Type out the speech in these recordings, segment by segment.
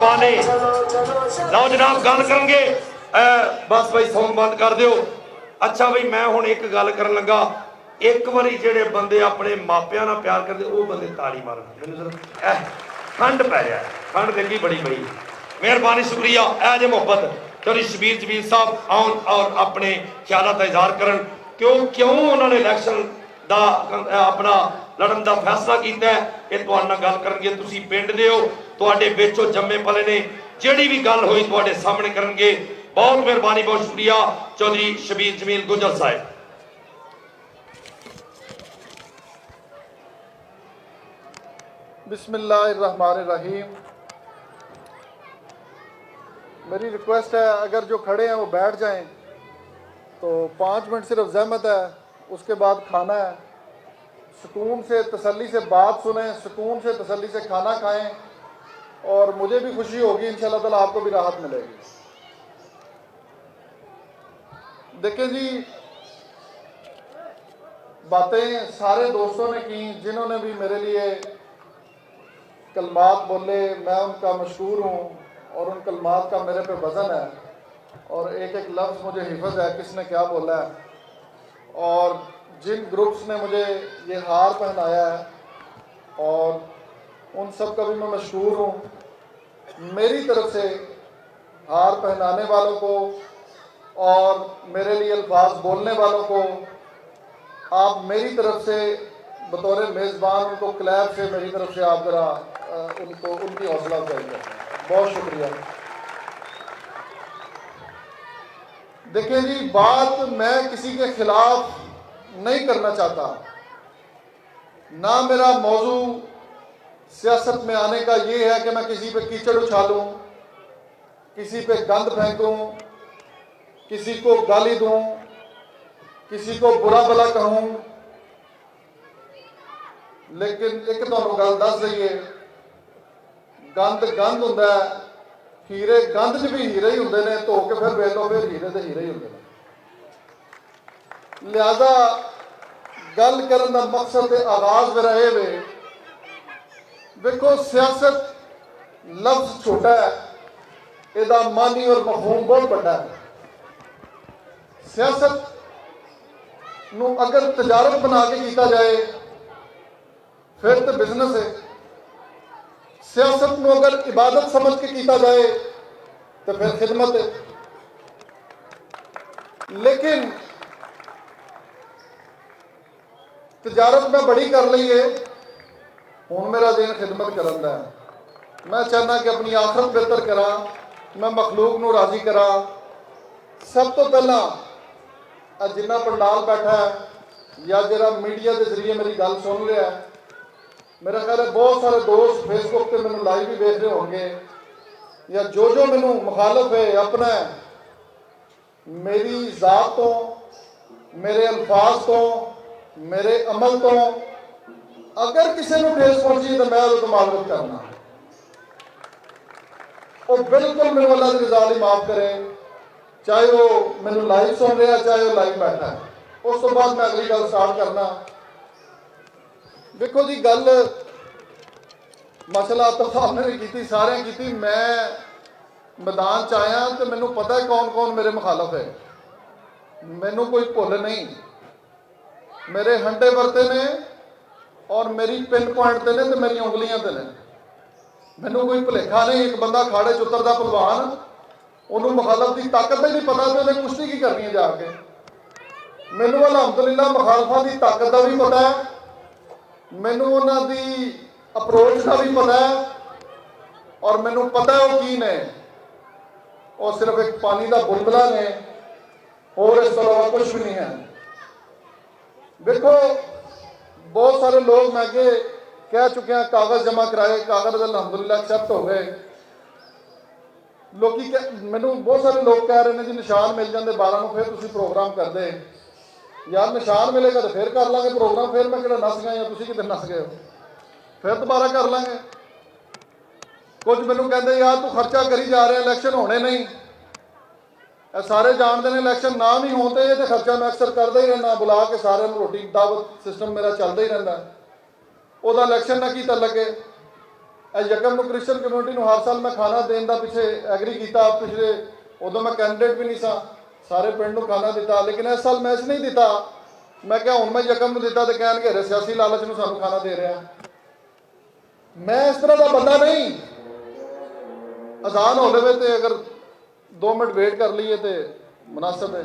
पाने लो जनाब गल करेंगे। बस भाई सॉन्ग बंद कर दियो। अच्छा भाई मैं हुण एक गल करन लगा, एक बारी जेडे बंदे अपने मापियां नाल प्यार करते वो बंदे ताड़ी मारन। मैनूं जरा ठंड पै रहा है, ठंड लगी बड़ी बड़ी। मेहरबानी शुक्रिया ए जे मुहब्बत चौधरी शबीर जमील साहब आउन और अपने ख्यालात का इजहार करन क्यों उन्होंने इलैक्शन का अपना लड़न का फैसला किया है। ये तुहाडे नाल गल करनगे, तुसीं पिंड दे हो, तुहाडे विचों जम्मे पले ने, जिहड़ी भी गल होई तुहाडे सामने करनगे। बहुत मेहरबानी, बहुत शुक्रिया चौधरी शबीर जमील गुजर साहब। बिस्मिल्लाहिर्रहमानिर्रहीम। मेरी रिक्वेस्ट है अगर जो खड़े हैं वो बैठ जाएं, तो 5 मिनट सिर्फ ज़हमत है, उसके बाद खाना है। सुकून से तसल्ली से बात सुनें, सुकून से तसल्ली से खाना खाएं, और मुझे भी खुशी होगी इंशाअल्लाह ताला, आपको भी राहत मिलेगी। देखें जी, बातें सारे दोस्तों ने की, जिन्होंने भी मेरे लिए कलमात बोले, मैं उनका मशकूर हूँ, और उन कलमात का मेरे पे वज़न है, और एक एक लफ्ज़ मुझे हिफ़्ज़ है किसने क्या बोला है। और जिन ग्रुप्स ने मुझे ये हार पहनाया है, और उन सब का भी मैं मशहूर हूँ। मेरी तरफ से हार पहनाने वालों को और मेरे लिए अल्फाज बोलने वालों को, आप मेरी तरफ से बतौर मेज़बान उनको क्लैप से मेरी तरफ से आप ज़रा उनको उनकी हौसला अफजाई करें। बहुत शुक्रिया। देखिए जी, बात मैं किसी के खिलाफ नहीं करना चाहता, ना मेरा मौजू सियासत में आने का ये है कि मैं किसी पे कीचड़ उछालूं, किसी पे गंद फेंकूं, किसी को गाली दूं, किसी को बुरा भला कहूं। लेकिन एक तो गल दस दईए, गंद गंद हुंदा है, हीरे गंद च भी हीरे ही हुंदे ने, धो के फिर वेख लो फिर हीरे ते हीरे ही हुंदे ने। लिहाजा गल करन दा मकसद ते आगाज मेरा ये वे, देखो सियासत लफ्ज छोटा है, इहदा मानी और मफहूम बहुत बड़ा है। सियासत नू अगर तजारत बना के किया जाए फिर तो बिजनेस है, सियासत नू अगर इबादत समझ के किया जाए तो फिर खिदमत है। लेकिन तजारत मैं बड़ी कर ली है, हुण मेरा दिन खिदमत करन दा है। मैं चाहना कि अपनी आखरत बेहतर करा, मैं मखलूक नू राजी करा। सब तो पहला जिन्ना पंडाल बैठा है या जरा मीडिया के जरिए मेरी गल सुन रहा है, मेरा ख्याल है बहुत सारे दोस्त फेसबुक पे मैंने लाइव भी देख रहे होंगे, या जो मैनू मुखालफ है अपना है, मेरी ज़ात तो, मेरे अल्फाज तो, मेरे अमल तो अगर किसी को ठेस पहुंची तो मैं उसको मालूम करना, वो बिल्कुल मेरे अल्लाह की रज़ा लई माफ़ करे, चाहे वो मैनू लाइव सुन रहा, चाहे वो लाइव बैठा है। उस तो बाद मैं अगली गल स्टार्ट करना। देखो जी, गल माशाअल्लाह आतफ साहब ने भी की, सारे की। मैं मैदान च आया तो मैनू पता है कौन कौन मेरे मुखालफ है, मैनू कोई भुल नहीं। मेरे हंडे वरते ने और मेरी पिन पॉइंट ते ने तो मेरी उंगलियां ते ने, मैनू कोई भुलेखा नहीं। एक बंदा खाड़े च उतरदा पहलवान, उन्होंने मुखालफ की ताकत का नहीं पता तो उन्हें कुश्ती की करनी है जाके। मैनू अलहमदुलिल्लाह मुखालफा की ताकत का भी पता है, मैनू उन्होंने अप्रोच का भी पता है, और मैनू पता है वो की ने, और सिर्फ एक पानी का बुलबुला ने, और इस तरह कुछ भी नहीं है। देखो बहुत सारे लोग मैं अगे कह चुके हैं, कागज़ जमा कराए, कागज़ अलहमदुलिल्लाह एक्सेप्ट हो गए। लोग मैनू बहुत सारे लोग कह रहे हैं जी निशान मिल जाते 12 को फिर तुम प्रोग्राम कर दे। यार निशान मिलेगा तो फिर कर लांगे प्रोग्राम, फिर मैं कि नस गया या तुम कि नस गए हो, फिर दोबारा कर लांगे। कुछ मैनू कहते यार तू खर्चा करी जा रहा, इलैक्शन होने नहीं। सारे जानते हैं इलैक्शन ना भी होते ये तो खर्चा मैं अक्सर करता ही रहना, बुला के सारे रोटी दावत सिस्टम मेरा चलता ही रहता, वह इलैक्शन ना किता लगे। यकम क्रिश्चियन कम्यूनिटी हर साल मैं खाना देने का पिछे एग्री किया। पिछले उदों मैं कैंडिडेट भी नहीं सा, सारे पिंड को खाना दिता, लेकिन इस साल मैं इस नहीं दिता। मैं क्या हूँ मैं यकम दिता तो कह रहे सियासी लालच में सानू खाना दे रहा। मैं इस तरह का बंदा नहीं। अजान हो लवे तो अगर 2 मिनट वेट कर लीए तो मुनासिब है।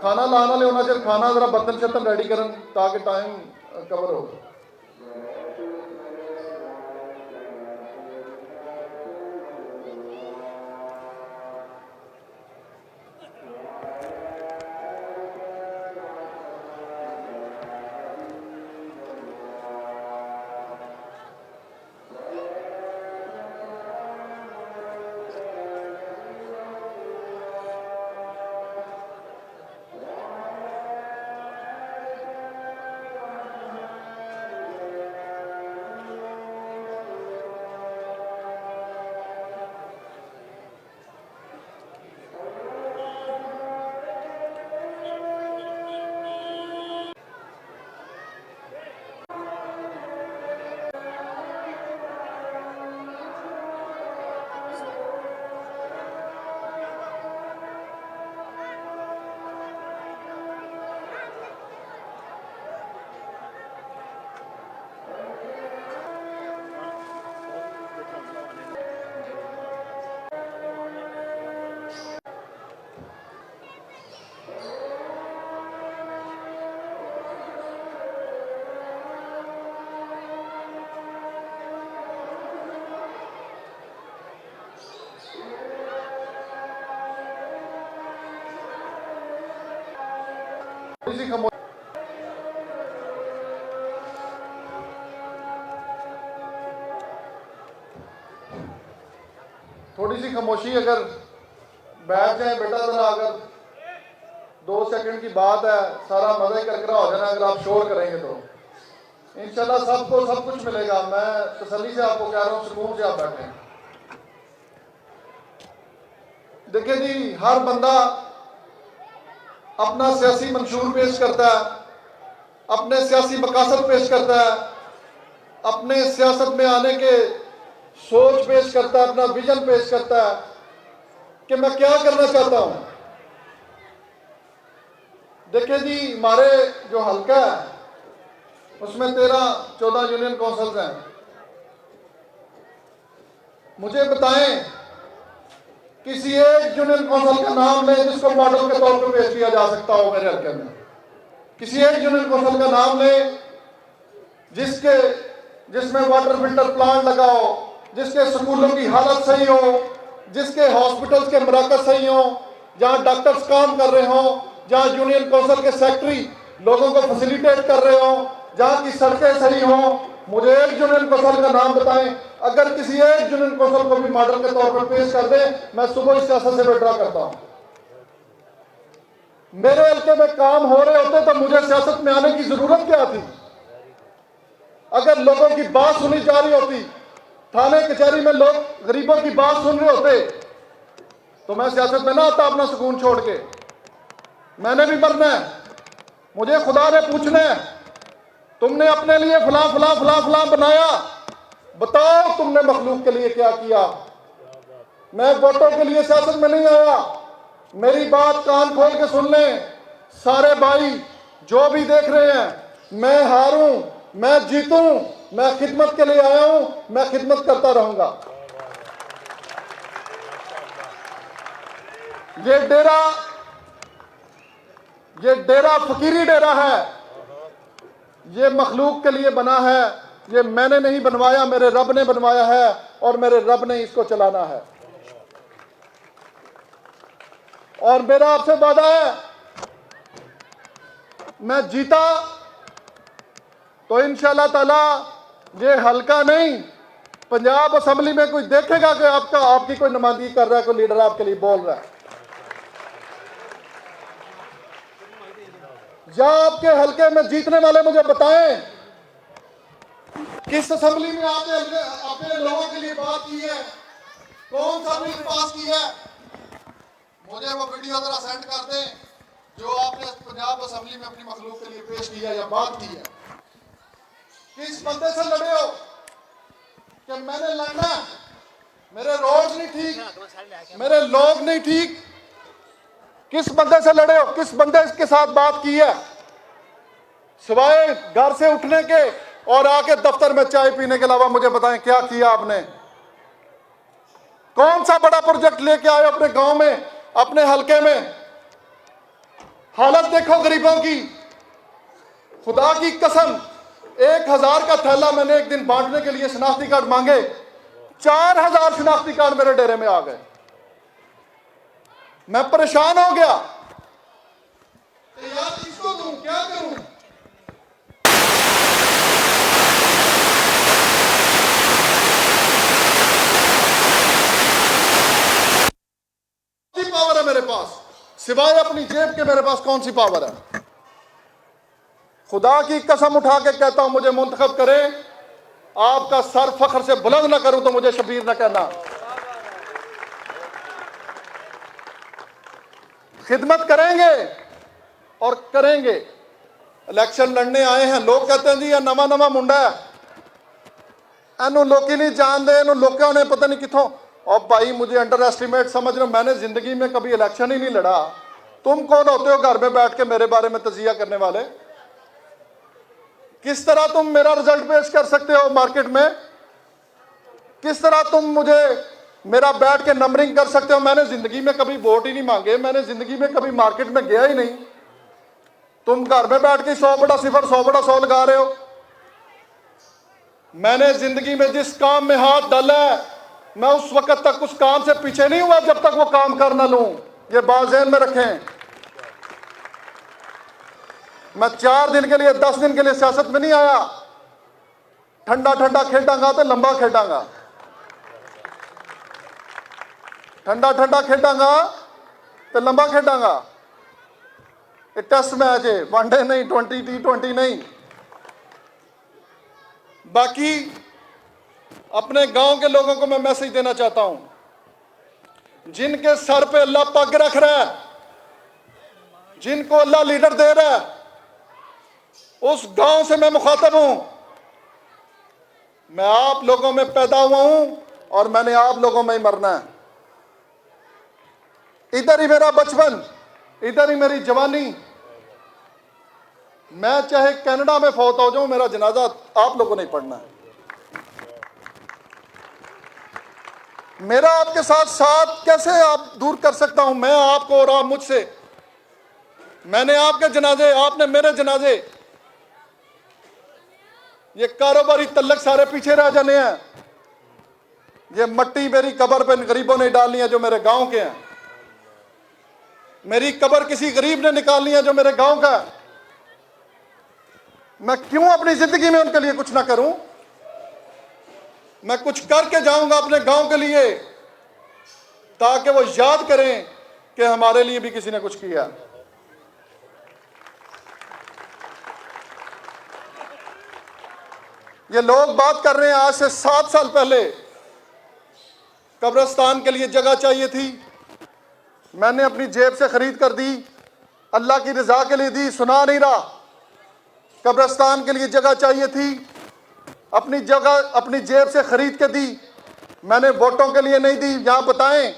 खाना लाने वाले होना चाहिए, खाना जरा बर्तन शर्तन रेडी करन ताकि टाइम कवर हो। थोड़ी सी खामोशी अगर बैठ जाए बेटा, जरा अगर 2 सेकंड की बात है, सारा मजा ही करकरा हो जाना। अगर आप शोर करेंगे तो इंशाल्लाह सबको सब कुछ मिलेगा। मैं तसल्ली से आपको कह रहा हूँ, सुकून से आप बैठे। देखिए जी, हर बंदा अपना सियासी मंशूर पेश करता है, अपने सियासी मकासद पेश करता है, अपने सियासत में आने के सोच पेश करता है, अपना विजन पेश करता है कि मैं क्या करना चाहता हूं। देखिए जी, हमारे जो हल्का है उसमें 13-14 यूनियन काउंसिल्स हैं। मुझे बताएं किसी एक यूनियन काउंसिल का नाम लें जिसको मॉडल के तौर पर पेश किया जा सकता हो मेरे हल्के में। किसी एक यूनियन काउंसिल का नाम लें जिसमें वाटर फिल्टर प्लांट लगा हो, जिसके स्कूलों की हालत सही हो, जिसके हॉस्पिटल्स के मराकज सही हो, जहां डॉक्टर्स काम कर रहे हो, जहां यूनियन काउंसिल के सेक्रेटरी लोगों को फैसिलिटेट कर रहे हो, जहां की सड़कें सही हो। मुझे एक यूनियन काउंसिल का नाम बताएं। अगर किसी एक यूनियन काउंसिल को भी मॉडल के तौर पर पेश कर दे, मैं सुबह इस सियासत से विड्रॉ करता हूं। मेरे हल्के में काम हो रहे होते तो मुझे सियासत में आने की जरूरत क्या थी? अगर लोगों की बात सुनी जा रही होती, थाने कचहरी में लोग गरीबों की बात सुन रहे होते, तो मैं सियासत में ना आता अपना सुकून छोड़ के। मैंने भी मरना है, मुझे खुदा ने पूछना है, तुमने अपने लिए फलां फलां फलां फलां बनाया, बताओ तुमने मखलूक के लिए क्या किया। मैं वोटों के लिए सियासत में नहीं आया। मेरी बात कान खोल के सुन लें सारे भाई जो भी देख रहे हैं। मैं हारूं, मैं जीतूं, मैं खिदमत के लिए आया हूं, मैं खिदमत करता रहूंगा। ये डेरा फकीरी डेरा है, ये मखलूक के लिए बना है। ये मैंने नहीं बनवाया, मेरे रब ने बनवाया है और मेरे रब ने इसको चलाना है। और मेरा आपसे वादा है, मैं जीता तो इंशाअल्लाह ताला ये हल्का नहीं, पंजाब असेंबली में कोई देखेगा कि आपकी कोई नुमाइंदगी कर रहा है, कोई लीडर आपके लिए बोल रहा है। या आपके हल्के में जीतने वाले मुझे बताएं किस असेंबली में आपने अपने लोगों के लिए बात की है, कौन सा बिल पास की है। मुझे वो वीडियो जरा सेंड कर दें जो आपने पंजाब असेंबली में अपनी मखलूक के लिए पेश किया या बात की है। किस बंदे से लड़े हो, कि मैंने लड़ना, मेरे रोड नहीं ठीक, मेरे लोग नहीं ठीक। किस बंदे से लड़े हो, किस बंदे के साथ बात की है? सिवाय घर से उठने के और आके दफ्तर में चाय पीने के अलावा मुझे बताएं क्या किया आपने? कौन सा बड़ा प्रोजेक्ट लेके आए अपने गांव में, अपने हलके में? हालत देखो गरीबों की। खुदा की कसम, 1000 का थैला मैंने एक दिन बांटने के लिए शनाख्ती कार्ड मांगे, 4000 शनाख्ती कार्ड मेरे डेरे में आ गए। मैं परेशान हो गया, यार किसको दूं, क्या करूं? पावर है मेरे पास, सिवाय अपनी जेब के मेरे पास कौन सी पावर है? खुदा की कसम उठा के कहता हूं, मुझे मुंतखब करें, आपका सर फख्र से बुलंद ना करूं तो मुझे शबीर ना कहना। खिदमत करेंगे और करेंगे। इलेक्शन लड़ने आए हैं, लोग कहते हैं जी ये नवा नवा मुंडा है, एनू लोकी नहीं जानते, एनू लोगों ने पता नहीं कितों। और भाई मुझे अंडर एस्टिमेट समझ रहे हो, मैंने जिंदगी में कभी इलेक्शन ही नहीं लड़ा। तुम कौन होते हो घर में बैठ के मेरे बारे में तजिया करने वाले? किस तरह तुम मेरा रिजल्ट पेश कर सकते हो मार्केट में? किस तरह तुम मुझे मेरा बैठ के नंबरिंग कर सकते हो? मैंने जिंदगी में कभी वोट ही नहीं मांगे, मैंने जिंदगी में कभी मार्केट में गया ही नहीं। तुम घर में बैठ के 100 बटा 0 100 बटा 100 लगा रहे हो। मैंने जिंदगी में जिस काम में हाथ डाला है, मैं उस वक्त तक उस काम से पीछे नहीं हुआ जब तक वो काम कर ना लूं। ये बात ज़हन में रखें। मैं 4 दिन के लिए 10 दिन के लिए सियासत में नहीं आया। ठंडा ठंडा खेडांगा तो लंबा खेडांगा, ठंडा ठंडा खेडांगा तो लंबा खेडांगा। ये टेस्ट मैच है, वनडे नहीं, T20 नहीं। बाकी अपने गांव के लोगों को मैं मैसेज देना चाहता हूं, जिनके सर पे अल्लाह पग रख रहा है, जिनको अल्लाह लीडर दे रहा है, उस गांव से मैं मुखातब हूं। मैं आप लोगों में पैदा हुआ हूं और मैंने आप लोगों में ही मरना है। इधर ही मेरा बचपन, इधर ही मेरी जवानी। मैं चाहे कनाडा में फौत हो जाऊं, मेरा जनाजा आप लोगों ने पढ़ना है। मेरा आपके साथ साथ कैसे आप दूर कर सकता हूं? मैं आपको और आप मुझसे। मैंने आपके जनाजे, आपने मेरे जनाजे। ये कारोबारी तल्लक सारे पीछे रह जाने हैं। ये मट्टी मेरी कब्र पे गरीबों ने डालनी है जो मेरे गांव के हैं। मेरी कब्र किसी गरीब ने निकालनी है जो मेरे गांव का है। मैं क्यों अपनी जिंदगी में उनके लिए कुछ ना करूं? मैं कुछ करके जाऊंगा अपने गांव के लिए, ताकि वो याद करें कि हमारे लिए भी किसी ने कुछ किया। ये लोग बात कर रहे हैं आज से 7 साल पहले कब्रिस्तान के लिए जगह चाहिए थी, मैंने अपनी जेब से खरीद कर दी, अल्लाह की रजा के लिए दी। सुना नहीं रहा? कब्रिस्तान के लिए जगह चाहिए थी, अपनी जगह अपनी जेब से खरीद के दी, मैंने वोटों के लिए नहीं दी। यहां बताएं,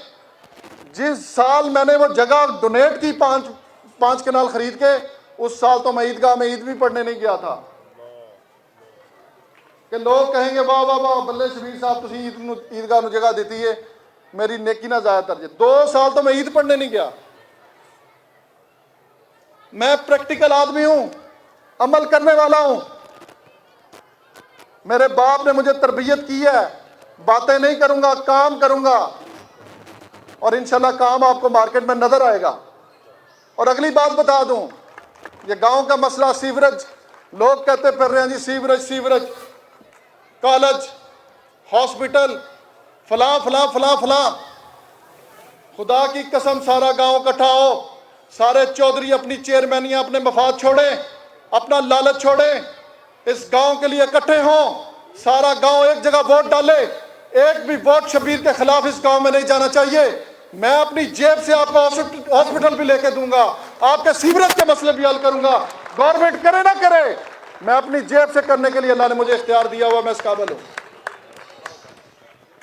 जिस साल मैंने वो जगह डोनेट की 5 कनाल खरीद के, उस साल तो मैं ईदगाह में ईद भी पढ़ने नहीं गया था। कि लोग कहेंगे वाह वाह वाह बल्ले शबीर साहब तुसी ईदगाह में जगह देती है, मेरी नेकी ना जाया कर। 2 साल तो मैं ईद पढ़ने नहीं गया। मैं प्रैक्टिकल आदमी हूं, अमल करने वाला हूं। मेरे बाप ने मुझे तरबियत की है, बातें नहीं करूंगा, काम करूंगा, और इंशाल्लाह काम आपको मार्केट में नजर आएगा। और अगली बात बता दूं, ये गांव का मसला सीवरेज, लोग कहते फिर रहे हैं जी सीवरेज सीवरेज, कॉलेज, हॉस्पिटल, फलां फलां फलां फलां। खुदा की कसम सारा गांव इकट्ठा हो, सारे चौधरी अपनी चेयरमैनियां, अपने मफाद छोड़ें, अपना लालच छोड़ें, इस गांव के लिए इकट्ठे हों, सारा गांव एक जगह वोट डाले। एक भी वोट शबीर के खिलाफ इस गांव में नहीं जाना चाहिए। मैं अपनी जेब से आपको हॉस्पिटल भी लेके दूंगा, आपके सीवरेज के मसले भी हल करूंगा। गवर्नमेंट करे ना करे, मैं अपनी जेब से करने के लिए अल्लाह ने मुझे इख्तियार दिया हुआ, मैं इस काबिल हूं।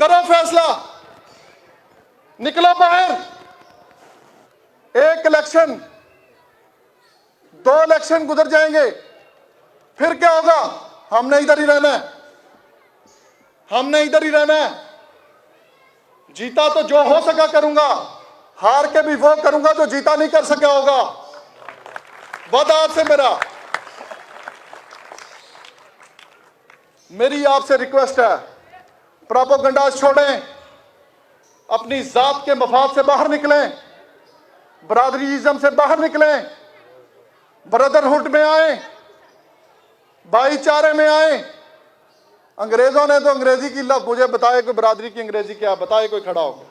करो फैसला, निकलो बाहर। एक इलेक्शन, 2 इलेक्शन गुजर जाएंगे, फिर क्या होगा? हमने इधर ही रहना है, हमने इधर ही रहना है। जीता तो जो हो सका करूंगा, हार के भी वो करूंगा जो जीता नहीं कर सका होगा। वादा आपसे मेरी आपसे रिक्वेस्ट है, प्रोपेगेंडा छोड़ें, अपनी जात के मफाद से बाहर निकलें, बरादरीज़म से बाहर निकलें, ब्रदरहुड में आए, भाईचारे में आए। अंग्रेजों ने तो अंग्रेजी की लफ्ज, मुझे बताए कोई बरादरी की अंग्रेजी क्या, बताए कोई खड़ा होकर।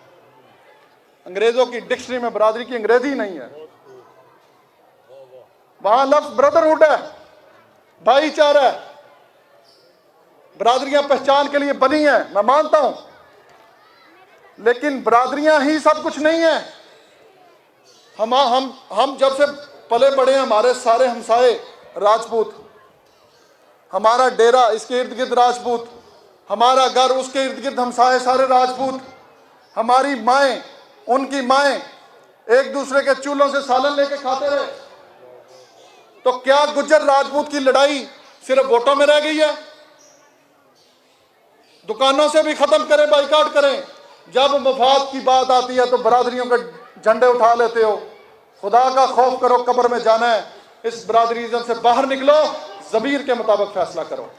अंग्रेजों की डिक्शनरी में बरादरी की अंग्रेजी नहीं है, वहां लफ्ज ब्रदरहुड है, भाईचारा है। बरादरियां पहचान के लिए बनी है, मैं मानता हूं, लेकिन बरादरियां ही सब कुछ नहीं है। हम जब से पले बड़े हैं, हमारे सारे हमसाए राजपूत, हमारा डेरा इसके इर्द गिर्द राजपूत, हमारा घर उसके इर्द गिर्द हमसाए सारे राजपूत, हमारी माएँ उनकी माएँ एक दूसरे के चूल्हों से सालन लेके खाते रहे। तो क्या गुज्जर राजपूत की लड़ाई सिर्फ वोटों में रह गई है? दुकानों से भी खत्म करें, बाइकाट करें। जब मफाद की बात आती है तो बरादरियों के झंडे उठा लेते हो। खुदा का खौफ करो, कब्र में जाना है। इस बरादरीज़म से बाहर निकलो, ज़मीर के मुताबिक फैसला करो।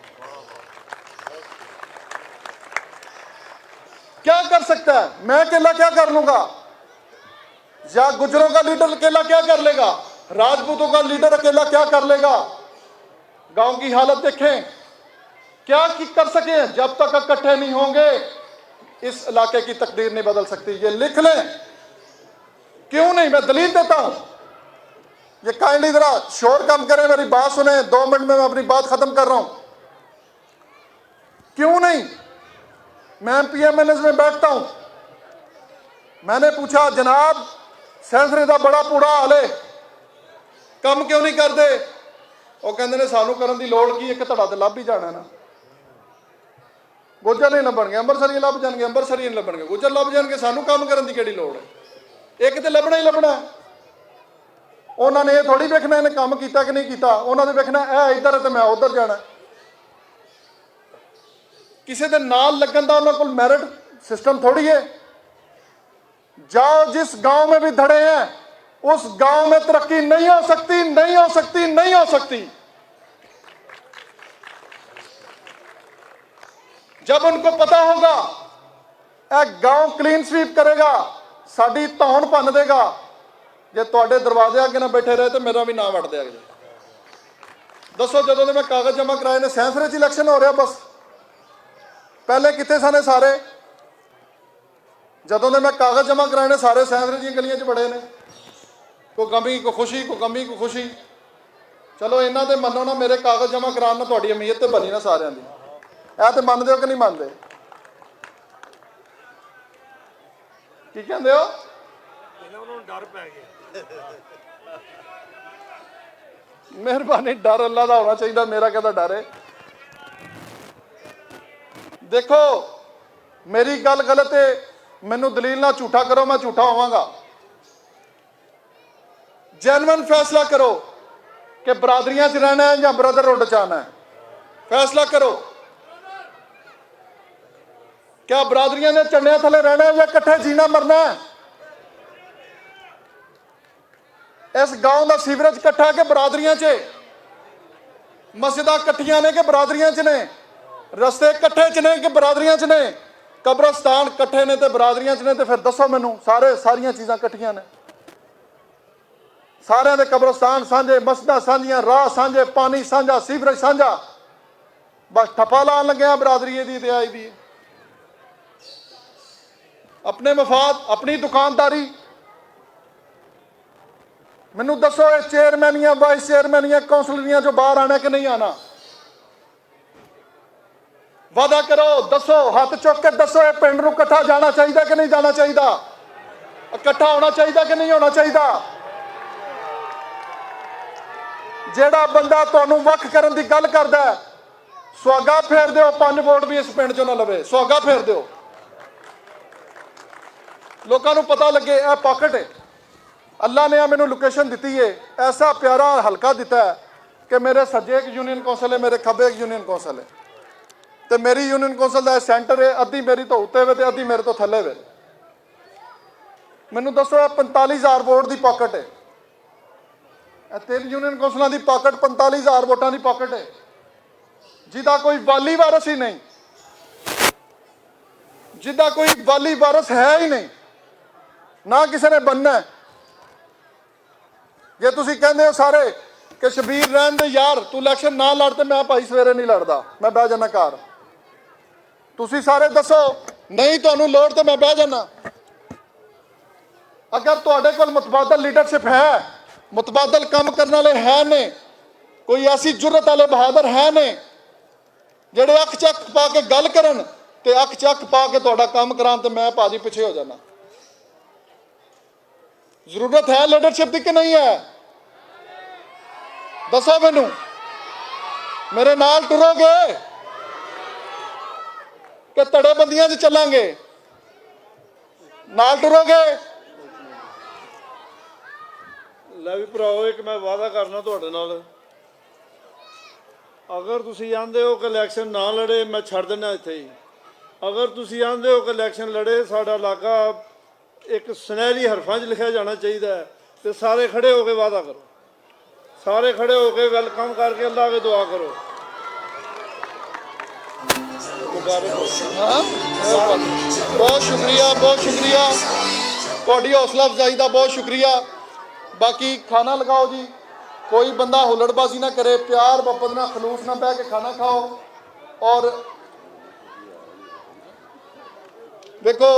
क्या कर सकता है? मैं अकेला क्या कर लूंगा? या गुजरों का लीडर अकेला क्या कर लेगा? राजपूतों का लीडर अकेला क्या कर लेगा? गांव की हालत देखें, क्या कर सके? जब तक इकट्ठे नहीं होंगे इस इलाके की तकदीर नहीं बदल सकती। ये लिख लें। क्यों नहीं? मैं दलील देता हूं। ये काइंडली जरा शोर कम करें, मेरी बात सुने। 2 मिनट में मैं अपनी बात खत्म कर रहा हूं। क्यों नहीं? मैं PMNS में बैठता हूं। मैंने पूछा, जनाब सैंसरे का बड़ा पूरा हाल है, कम क्यों नहीं करते? वो कहते ने सानू करन दी लोड़ की, एक धड़ा ते लभ ही जाना ना। गुज्जर नहीं लभणगे, अंबरसरी लभ जाएंगे, अंबरसरी नहीं लभणगे, गुज्जर लभ जाएंगे, सानू काम करन दी किहड़ी लोड़ है? एक तो लभना ही लभना। उन्होंने ये थोड़ी वेखना इन्हें काम किया कि नहीं किया, उन्होंने वेखना है इधर है तो मैं उधर जाना। किसी के नाल लगन का उन्होंने कोल मैरिट सिस्टम थोड़ी है। जाओ, जिस गांव में भी धड़े हैं उस गांव में तरक्की नहीं हो सकती, नहीं हो सकती, नहीं हो सकती। जब उनको पता होगा एक गांव क्लीन स्वीप करेगा, साडी धौन भन देगा, जे तुहाडे दरवाजे अगे ना बैठे रहे तो मेरा भी नाम वट देगा। दसो, जदों दे मैं कागज जमा कराए ने, सैंसरे च इलैक्शन हो रहा, बस पहले कितने सने सारे? जदों दे मैं कागज जमा कराए ने, सारे सैंसरे दी गलियां च बड़े ने। कोई गमी कोई खुशी, कोई गमी कोई खुशी। चलो इन्हां ते मनो ना, मेरे कागज जमा कराने ना तुहाडी अमीयत ते बनी ना सारियां दी। ऐ ते मनदे हो कि नहीं मनदे? की कहंदे हो? डर पै गया। मेहरबानी, डर अल्लाह का होना चाहिए, मेरा कहता डर है। देखो, मेरी गल गलत है, मैनू दलील ना झूठा करो, मैं झूठा होवांगा। जेन्युइन फैसला करो कि बरादरियां च रहना है या ब्रदरहुड च आना है। फैसला करो, क्या बरादरियां ने झंडियां थले रहना है या इकट्ठे जीना मरना है? इस गांव का सीवरेज इकट्ठा है कि बरादरियां च? मस्जिदां इकट्ठियां ने कि बरादरियां च ने? रस्ते इकट्ठे च ने कि बरादरियां च ने? कब्रस्तान इकट्ठे ने तो बरादरियां च ने? तो फिर दसो मैनू, सारियां चीज़ां इकट्ठियां ने। सारियां दे कब्रस्तान सांझे, मस्जिदां सांझियां, राह सांझे, पानी सांझा, सीवरेज सांझा। बस ठप्पा लान लगे बरादरी दी ते आई दी। अपने मफाद, अपनी दुकानदारी। मैनू दसो, ये चेयरमैनियां, वाइस चेयरमैनियां, कौंसलरियां जो बाहर आना कि नहीं आना? वादा करो, दसो, हाथ चुक के दसो, ये पिंड नूं इकट्ठा जाना चाहिए कि नहीं जाना चाहिए? इकट्ठा होना चाहिए कि नहीं होना चाहिए? जेड़ा बंदा तुहानूं वख करन दी गल करदा है, सुहागा फेर दिओ, 5 वोट भी इस पिंड चों ना लवे, सुहागा फेर दिओ। ਲੋਕਾਂ ਨੂੰ ਪਤਾ ਲੱਗੇ ਇਹ ਪਾਕਟ ਹੈ। ਅੱਲਾ ਨੇ ਮੈਨੂੰ ਲੋਕੇਸ਼ਨ ਦਿੱਤੀ ਹੈ, ਐਸਾ ਪਿਆਰਾ ਹਲਕਾ ਦਿੱਤਾ ਹੈ ਕਿ ਮੇਰੇ ਸੱਜੇ ਇੱਕ ਯੂਨੀਅਨ ਕੌਂਸਲ ਹੈ, ਮੇਰੇ ਖੱਬੇ ਇੱਕ ਯੂਨੀਅਨ ਕੌਂਸਲ ਹੈ, ਤੇ ਮੇਰੀ ਯੂਨੀਅਨ ਕੌਂਸਲ ਦਾ ਸੈਂਟਰ ਹੈ, ਅੱਧੀ ਮੇਰੀ ਤੋਂ ਉੱਤੇ ਵੇ ਤੇ ਅੱਧੀ ਮੇਰੇ ਤੋਂ ਥੱਲੇ ਵੇ। ਮੈਨੂੰ ਦੱਸੋ, ਇਹ 45,000 ਵੋਟ ਦੀ ਪਾਕਟ ਹੈ। ਇਹ 3 ਯੂਨੀਅਨ ਕੌਂਸਲਾਂ ਦੀ ਪਾਕਟ 45,000 ਵੋਟਾਂ ਦੀ ਪਾਕਟ ਹੈ, ਜਿਹਦਾ ਕੋਈ ਵਾਲੀ ਵਾਰਸ ਹੀ ਨਹੀਂ, ਜਿਹਦਾ ਕੋਈ ਵਾਲੀ ਵਾਰਸ ਹੈ ਹੀ ਨਹੀਂ, ਨਾ ਕਿਸੇ ਨੇ ਬਣਨਾ ਹੈ। ਜੇ ਤੁਸੀਂ ਕਹਿੰਦੇ ਹੋ ਸਾਰੇ ਕਿ ਸ਼ਬੀਰ ਰਹਿਣ ਦੇ ਯਾਰ, ਤੂੰ ਇਲੈਕਸ਼ਨ ਨਾ ਲੜ, ਤੇ ਮੈਂ ਭਾਈ ਸਵੇਰੇ ਨਹੀਂ ਲੜਦਾ, ਮੈਂ ਬਹਿ ਜਾਣਾ ਘਰ। ਤੁਸੀਂ ਸਾਰੇ ਦੱਸੋ ਨਹੀਂ ਤੁਹਾਨੂੰ ਲੋੜ, ਤੇ ਮੈਂ ਬਹਿ ਜਾਣਾ। ਅਗਰ ਤੁਹਾਡੇ ਕੋਲ ਮੁਤਬਾਦਲ ਲੀਡਰਸ਼ਿਪ ਹੈ, ਮੁਤਬਾਦਲ ਕੰਮ ਕਰਨ ਵਾਲੇ ਹੈ ਨੇ, ਕੋਈ ਐਸੀ ਜੁਰਤ ਵਾਲੇ ਬਹਾਦਰ ਹੈ ਨੇ ਜਿਹੜੇ ਅੱਖ ਚੱਕ ਪਾ ਕੇ ਗੱਲ ਕਰਨ ਤੇ ਅੱਖ ਚੱਕ ਪਾ ਕੇ ਤੁਹਾਡਾ ਕੰਮ ਕਰਾਉਣ, ਤੇ ਮੈਂ ਭਾਜੀ ਪਿੱਛੇ ਹੋ ਜਾਣਾ। ਜ਼ਰੂਰਤ ਹੈ ਲੀਡਰਸ਼ਿਪ ਦੀ ਕਿ ਨਹੀਂ ਹੈ? ਦੱਸੋ ਮੈਨੂੰ, ਮੇਰੇ ਨਾਲ ਟੁਰੋਗੇ ਕਿ ਧੜੇਬੰਦੀਆਂ 'ਚ ਚੱਲਾਂਗੇ? ਨਾਲ ਟੁਰੋਗੇ? ਲੈ ਵੀ ਭਰਾਓ, ਇੱਕ ਮੈਂ ਵਾਅਦਾ ਕਰਨਾ ਤੁਹਾਡੇ ਨਾਲ, ਅਗਰ ਤੁਸੀਂ ਆਂਦੇ ਹੋ ਕਿ ਇਲੈਕਸ਼ਨ ਨਾ ਲੜੇ, ਮੈਂ ਛੱਡ ਦੇਣਾ ਇੱਥੇ ਹੀ। ਅਗਰ ਤੁਸੀਂ ਆਂਦੇ ਹੋ ਕਿ ਇਲੈਕਸ਼ਨ ਲੜੇ, ਸਾਡਾ ਇਲਾਕਾ ਇੱਕ ਸੁਨਹਿਰੀ ਹਰਫਾਂ 'ਚ ਲਿਖਿਆ ਜਾਣਾ ਚਾਹੀਦਾ ਹੈ, ਤੇ ਸਾਰੇ ਖੜੇ ਹੋ ਕੇ ਵਾਅਦਾ ਕਰੋ, ਸਾਰੇ ਖੜੇ ਹੋ ਕੇ ਵੈਲਕਮ ਕਰਕੇ ਅੱਲਾ ਅੱਗੇ ਦੁਆ ਕਰੋ। ਮੁਬਾਰਕ ਹੋ। ਹਾਂ, ਬਹੁਤ ਸ਼ੁਕਰੀਆ, ਬਹੁਤ ਸ਼ੁਕਰੀਆ, ਤੁਹਾਡੀ ਹੌਸਲਾ ਅਫਜ਼ਾਈ ਦਾ ਬਹੁਤ ਸ਼ੁਕਰੀਆ। ਬਾਕੀ ਖਾਣਾ ਲਗਾਓ ਜੀ, ਕੋਈ ਬੰਦਾ ਹੁੱਲੜਬਾਜ਼ੀ ਨਾ ਕਰੇ, ਪਿਆਰ ਮੁਹੱਬਤ ਨਾਲ ਖਲੂਸ ਨਾਲ ਬਹਿ ਕੇ ਖਾਣਾ ਖਾਓ। ਔਰ ਦੇਖੋ